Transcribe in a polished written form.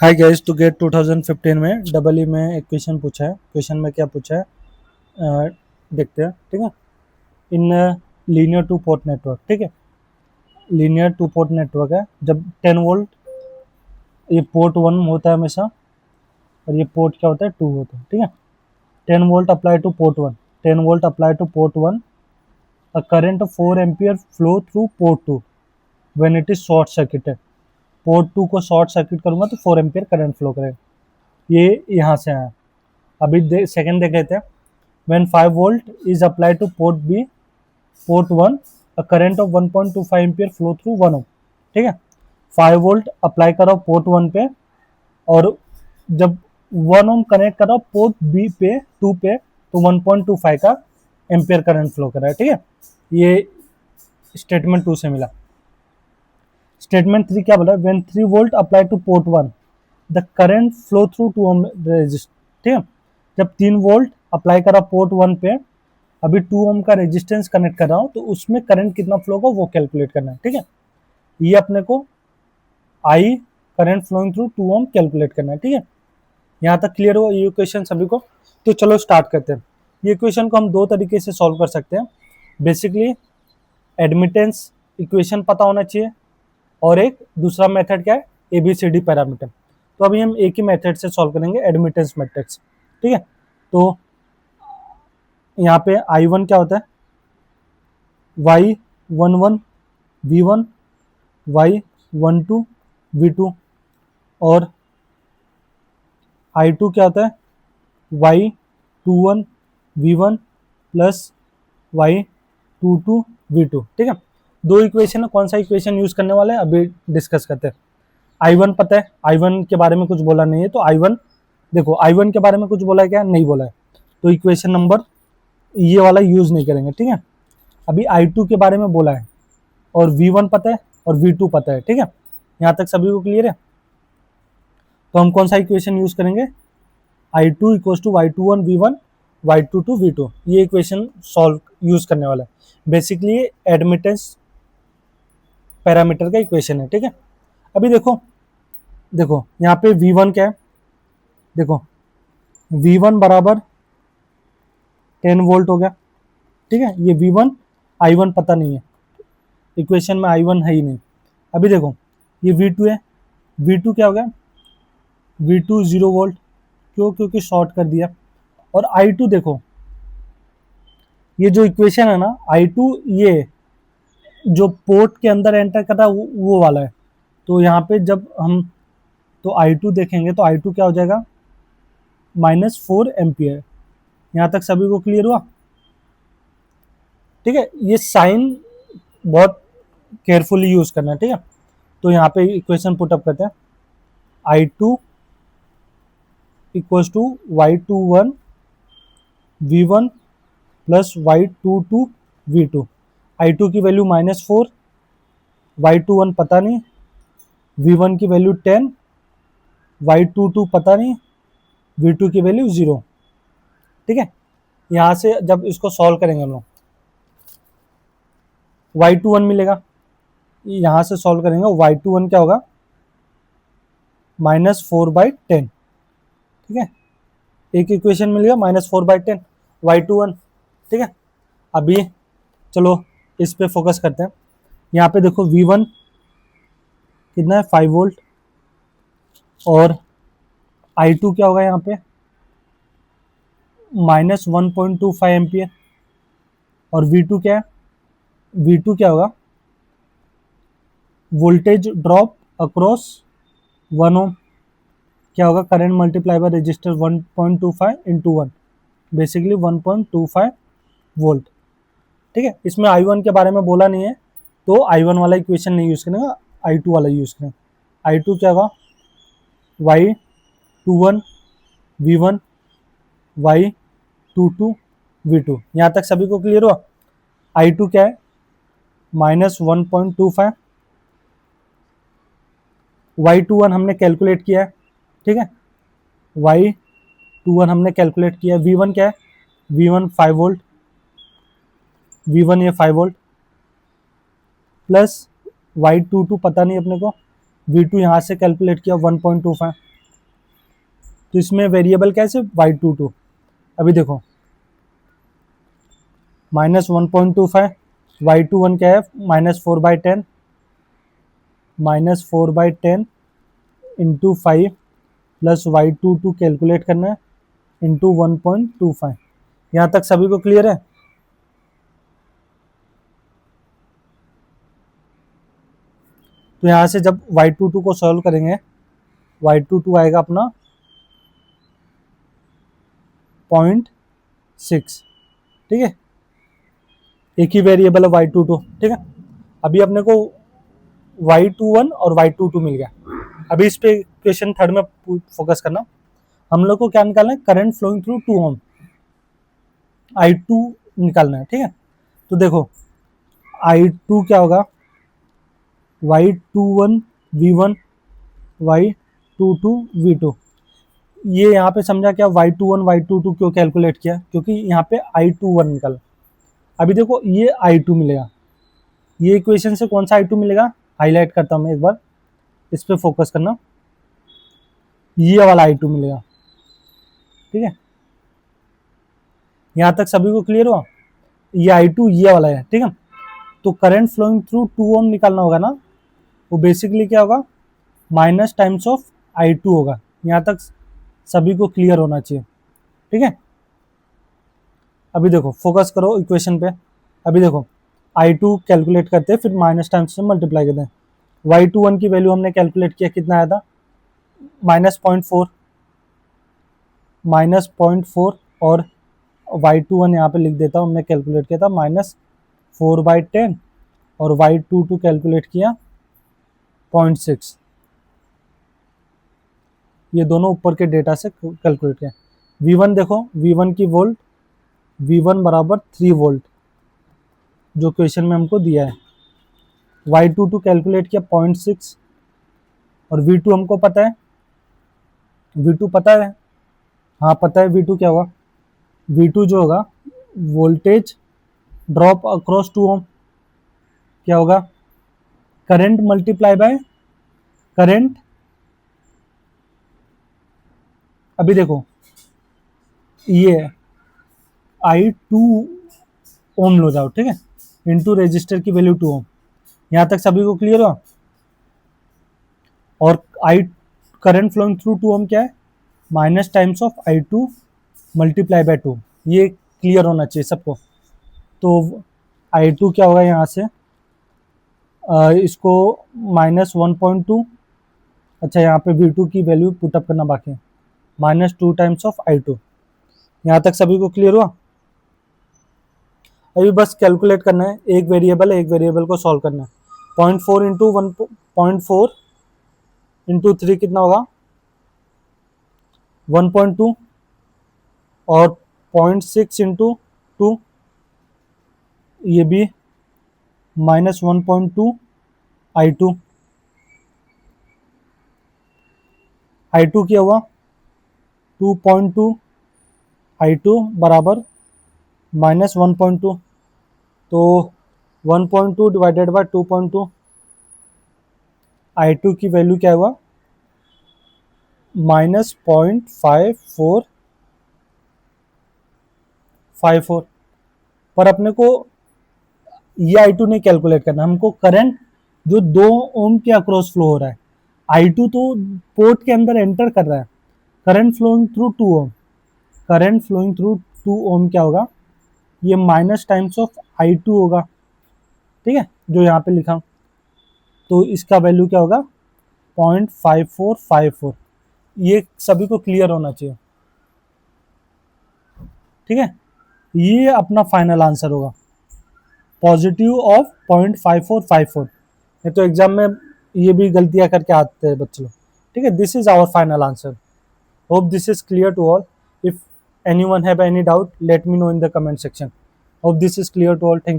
Hi guys, to get 2015 में double E में एक क्वेश्चन पूछा है। क्वेश्चन में क्या पूछा है, देखते हैं। ठीक है, in linear two port network. ठीक है, लीनियर टू पोर्ट नेटवर्क है। जब 10 वोल्ट, ये पोर्ट 1 होता है हमेशा, और ये पोर्ट क्या होता है, 2 होता है। ठीक है, 10 volt apply to port 1, 10 volt apply to port 1, a current of 4 ampere flow through port 2 when it is short circuited. Port 2 को शॉर्ट सर्किट करूंगा तो 4 एम्पियर करंट फ्लो करेगा। ये यहाँ से आया। अभी सेकंड देख लेते हैं। When 5 volt is applied to port 1, a current of 1.25 ampere flow through 1 ओम। ठीक है, 5 वोल्ट अप्लाई करो पोर्ट 1 पे, और जब 1 ओम कनेक्ट करो पोर्ट बी पे 2 पे, तो 1.25 का एम्पियर करंट फ्लो कर रहा है। ठीक है, ये स्टेटमेंट 2 से मिला। स्टेटमेंट 3 क्या बोला, when 3 volt apply to port 1, the current flow through 2 ohm resist. ठीक है, जब 3 वोल्ट अप्लाई करा पोर्ट 1 पे, अभी 2 ओम का रेजिस्टेंस कनेक्ट कर रहा हूं, तो उसमें करंट कितना फ्लो होगा वो कैलकुलेट करना है। ठीक है, ये अपने को I current flowing through 2 ohm calculate करना है। ठीक है, यहाँ तक क्लियर हुआ ये इक्वेशन सभी को? तो चलो स्टार्ट करते हैं। ये इक्वेशन को हम दो तरीके से सॉल्व कर सकते हैं। बेसिकली एडमिटेंस इक्वेशन पता होना चाहिए, और एक दूसरा मेथड क्या है, ABCD पैरामीटर। तो अभी हम एक ही मेथड से सॉल्व करेंगे, एडमिटेंस मेथड से। ठीक है, तो यहाँ पे I1 क्या होता है, Y11 V1, Y12 V2, और I2 क्या होता है, Y21 V1 plus Y22 V2। ठीक है, दो इक्वेशन है, कौन सा इक्वेशन यूज करने वाले हैं अभी डिस्कस करते हैं। I1 पता है, I1 के बारे में कुछ बोला नहीं है, तो I1 देखो, I1 के बारे में कुछ बोला है क्या, नहीं बोला है, तो इक्वेशन नंबर ये वाला यूज नहीं करेंगे। ठीक है, अभी I2 के बारे में बोला है, और V1 पता है और V2 पता है। ठीक है, यहाँ तक सभी को क्लियर है? तो हम कौन सा इक्वेशन यूज करेंगे, I2 equals to Y21 V1, Y22 V2, ये इक्वेशन सॉल्व यूज करने वाला है। बेसिकली ये एडमिटेंस पैरामीटर का इक्वेशन है। ठीक है, अभी देखो देखो यहाँ पे V1 क्या है, देखो V1 बराबर 10 वोल्ट हो गया। ठीक है, ये V1, I1 पता नहीं है, इक्वेशन में I1 है ही नहीं। अभी देखो ये V2 है, V2 क्या हो गया, V2 0 वोल्ट, क्यों, क्योंकि शॉर्ट कर दिया। और I2 देखो, ये जो इक्वेशन है ना, I2 ये जो पोर्ट के अंदर एंटर कर रहा है वो वाला है। तो यहाँ पे जब हम तो I2 देखेंगे तो I2 क्या हो जाएगा, -4 एम्पियर। यहाँ तक सभी को क्लियर हुआ? ठीक है, ये साइन बहुत केयरफुली यूज करना है। ठीक है, तो यहाँ पे इक्वेशन पुटअप करते हैं, I2 equals to Y21 V1 plus Y22 V2। I2 की वैल्यू -4, Y21 पता नहीं, V1 की वैल्यू 10, Y22 पता नहीं, V2 की वैल्यू 0। ठीक है, यहाँ से जब इसको सॉल्व करेंगे हम लोग, Y21 मिलेगा, यहाँ से सॉल्व करेंगे, Y21 क्या होगा, -4/10। ठीक है, एक इक्वेशन मिल गया, -4/10 Y21। ठीक है, अभी चलो इस पे फोकस करते हैं। यहाँ पे देखो V1 कितना है, 5 वोल्ट, और I2 क्या होगा यहाँ पे, -1.25 एम्पियर, और V2 क्या है, V2 क्या होगा, वोल्टेज ड्रॉप अक्रॉस 1 ओम, क्या होगा, current multiply by register 1.25 into 1, basically 1.25 volt. ठीक है, इसमें I1 के बारे में बोला नहीं है, तो I1 वाला इक्वेशन नहीं यूज करेंगे, I2 वाला यूज करेंगे। I2 क्या होगा, Y21 V1 Y22 V2। यहाँ तक सभी को क्लियर हुआ? I2 क्या है, -1.25, Y21 हमने कैलकुलेट किया है। ठीक है, Y21 हमने कैलकुलेट किया है। V1 क्या है, V1 5 वोल्ट, V1 ये 5 वोल्ट, प्लस Y22 पता नहीं अपने को, V2 यहाँ से कैलकुलेट किया 1.25, तो इसमें वेरिएबल क्या है सिर्फ y22। अभी देखो -1.25, y21 क्या है -4/10, -4/10 इंटू 5 प्लस y22 कैलकुलेट करना है इंटू 1.25। यहाँ तक सभी को क्लियर है? तो यहाँ से जब y22 को सॉल्व करेंगे, y22 आएगा अपना 0.6, ठीक है। एक ही वेरिएबल है y22, ठीक है। अभी अपने को y21 और y22 मिल गया। अभी इस पे क्वेश्चन थर्ड में फोकस करना। हम लोग को क्या निकालना है? करंट फ्लोइंग थ्रू 2 ओम, I2 निकालना है, ठीक है। तो देखो I2 क्या होगा? y21 v1 y22 v2। ये यहाँ पे समझा क्या y21 y22 क्यों कैलकुलेट किया? क्योंकि यहाँ पे I21 निकला। अभी देखो ये I2 मिलेगा, ये इक्वेशन से कौन सा I2 मिलेगा? हाईलाइट करता हूँ मैं एक बार, इस पे फोकस करना। ये वाला I2 मिलेगा, ठीक है। यहाँ तक सभी को क्लियर हुआ? ये I2 ये वाला है, ठीक है। तो करंट फ्लोइंग थ्रू 2 ओम निकालना होगा ना, वो बेसिकली क्या होगा? माइनस टाइम्स ऑफ I2 होगा। यहाँ तक सभी को क्लियर होना चाहिए, ठीक है। अभी देखो फोकस करो इक्वेशन पे। अभी देखो I2 कैलकुलेट करते हैं, फिर माइनस टाइम्स से मल्टीप्लाई करते हैं। y21 की वैल्यू हमने कैलकुलेट किया, कितना आया था? -0.4, -0.4, और y21 यहाँ पे लिख देता हूँ, हमने कैलकुलेट किया था -4/10, और y22 कैलकुलेट किया 0.6। ये दोनों ऊपर के डेटा से कैलकुलेट किया। V1 देखो, V1 की वोल्ट, V1 बराबर 3 वोल्ट जो क्वेश्चन में हमको दिया है। y22 कैलकुलेट किया 0.6, और V2 हमको पता है, V2 पता है, हाँ पता है V2 क्या होगा? V2 जो होगा वोल्टेज ड्रॉप अक्रॉस 2 ओम, क्या होगा? Current multiply by current. अभी देखो ये I2 ओम लो जाओ, ठीक है, इनटू रेजिस्टर की वैल्यू 2 ओम। यहाँ तक सभी को क्लियर हुआ? और आई करंट फ्लोइंग थ्रू 2 ओम क्या है? Minus times of I2 multiply by 2। ये क्लियर होना चाहिए सबको। तो I2 क्या होगा यहाँ से? इसको -1.2, अच्छा यहाँ पे V2 की वैल्यू पुटअप करना बाकी है, -2 टाइम्स ऑफ I2। यहाँ तक सभी को क्लियर हुआ? अभी बस कैलकुलेट करना है, एक वेरिएबल है, एक वेरिएबल को सॉल्व करना है। 0.4 इंटू 1.4 इंटू 3 कितना होगा? 1.2, और 0.6 इंटू 2 ये भी -1.2 I2। I2 क्या हुआ? 2.2 I2 बराबर -1.2, तो 1.2 डिवाइडेड बाय 2.2, I2 की वैल्यू क्या हुआ? -0.5454। पर अपने को ये I2 नहीं कैलकुलेट करना, हमको करंट जो 2 ओम के अक्रॉस फ्लो हो रहा है। I2 तो पोर्ट के अंदर एंटर कर रहा है, करंट फ्लोइंग थ्रू 2 ओम, करंट फ्लोइंग थ्रू 2 ओम क्या होगा? ये माइनस टाइम्स ऑफ I2 होगा, ठीक है, जो यहाँ पे लिखा। तो इसका वैल्यू क्या होगा? 0.5454। ये सभी को क्लियर होना चाहिए, ठीक है। ये अपना फाइनल आंसर होगा, पॉजिटिव ऑफ 0.5454। नहीं तो एग्जाम में ये भी गलतियां करके आते हैं बच्चे लोग, ठीक है। This is our final answer. Hope this is clear to all. If anyone have any doubt, let me know in the comment section. Hope this is clear to all. Thank you.